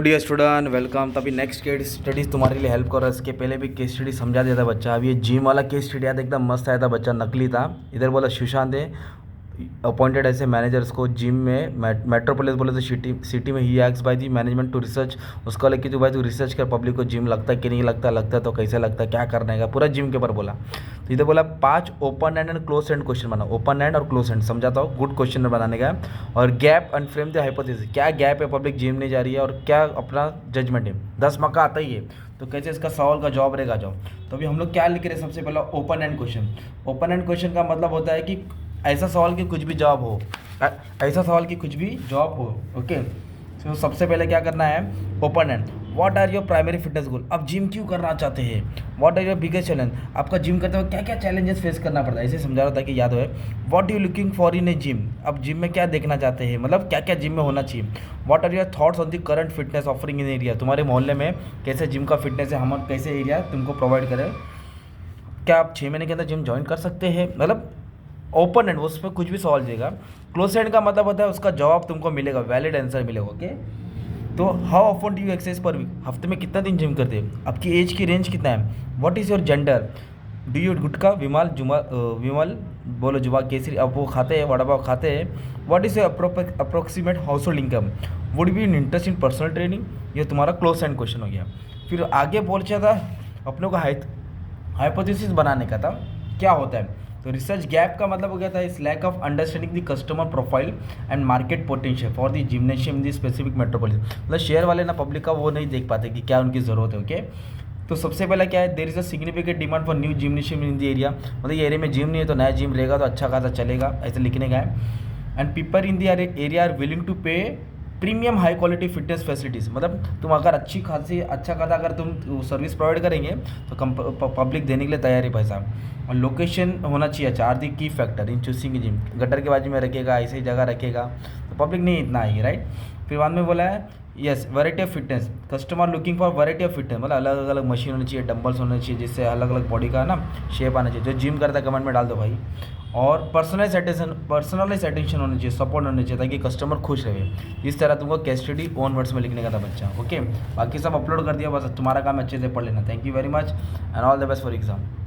Dear student welcome. तभी next case studies तुम्हारे लिए हेल्प कर रहा है। इसके पहले भी केस स्टडी समझा दिया था बच्चा। अब ये जिम वाला केस स्टडी याद एकदम मस्त आया था बच्चा, नकली था। इधर बोला सुशांत है अपॉइंटेड ऐसे मैनेजर्स को जिम में मेट्रोपोलिस बोले तो सिटी में ही X by the management to research. उसको लगे कि तू भाई तू रिसर्च कर पब्लिक को जिम लगता है कि नहीं लगता, लगता है तो कैसे लगता है, क्या करने का, पूरा जिम के ऊपर बोला। तो इधर बोला 5 open and close and question बना। ओपन एंड और क्लोज एंड समझाता हूँ, गुड क्वेश्चन बनाने का है। और gap and frame the hypothesis, क्या गैप है पब्लिक जिम नहीं जा रही है और क्या अपना जजमेंट है। 10 मार्क का आता ही है, तो कैसे इसका सवाल का जवाब रहेगा। जाओ तो अभी हम लोग क्या लिख रहे हैं, सबसे पहला open and question. Open and question का मतलब होता है कि ऐसा सवाल की कुछ भी जवाब हो, ऐसा सवाल की कुछ भी जवाब हो। ओके, तो सबसे पहले क्या करना है, open end. What are your primary fitness goal, आप जिम क्यों करना चाहते हैं। What are your biggest challenge, आपका जिम करते हुए क्या क्या चैलेंजेस फेस करना पड़ता है, ऐसे समझा रहा था कि याद हो। What you looking for in A gym, आप जिम में क्या देखना चाहते हैं, मतलब क्या क्या जिम में होना चाहिए। What are your thoughts on the current fitness offering in area, तुम्हारे मोहल्ले में कैसे जिम का फिटनेस है, हम कैसे एरिया तुमको प्रोवाइड करें, क्या आप 6 महीने के अंदर जिम ज्वाइन कर सकते हैं। मतलब ओपन एंड, उसमें कुछ भी सवाल देगा। क्लोज एंड का मतलब होता है उसका जवाब तुमको मिलेगा, वैलिड आंसर मिलेगा। ओके, तो how often do you exercise per week, हफ्ते में कितना दिन जिम करते हैं, आपकी एज की रेंज कितना है, what is your gender, do you गुटखा विमल विमल बोलो जुबा केसरी, अब वो खाते हैं, वड़ा पाव खाते हैं। What is your approximate house hold income, would be in interest in personal training. ये तुम्हारा क्लोज एंड क्वेश्चन हो गया। फिर आगे बोल था अपनों का हाइपोथेसिस बनाने का था, क्या होता है। तो रिसर्च गैप का मतलब हो गया था इस lack of understanding the customer profile and market potential for the gymnasium in the specific metropolis. मतलब शेयर वाले ना पब्लिक का वो नहीं देख पाते कि क्या उनकी ज़रूरत है। ओके, तो सबसे पहला क्या है, there is a significant demand for new gymnasium in the area, मतलब ये एरिया में जिम नहीं है तो नया जिम रहेगा तो अच्छा खासा चलेगा, ऐसे लिखने का है। And people in the area are willing to pay premium high quality fitness facilities, मतलब तुम अगर अच्छा खासा अगर तुम सर्विस प्रोवाइड करेंगे तो पब्लिक देने के लिए तैयार है भाई साहब। और लोकेशन होना चाहिए अच्छा, आर दी की factor in choosing gym, gutter के बाजू में रखेगा, ऐसी जगह रखेगा तो पब्लिक नहीं इतना आएगी, राइट। फिर बाद में बोला है yes variety of fitness, customer looking for variety of fitness, मतलब अलग अलग मशीन होनी चाहिए, डंबल्स होने चाहिए, जिससे अलग अलग बॉडी का ना शेप आना चाहिए। जो जिम करता है कमेंट में डाल दो भाई। और पर्सनलाइज अटेंशन होनी चाहिए, सपोर्ट होना चाहिए ताकि कस्टमर खुश रहे। इस तरह तुमको केस स्टडी ओन वर्ड्स में लिखने का था बच्चा। ओके, बाकी सब अपलोड कर दिया, बस तुम्हारा काम अच्छे से पढ़ लेना। Thank you very much and all the best for exam.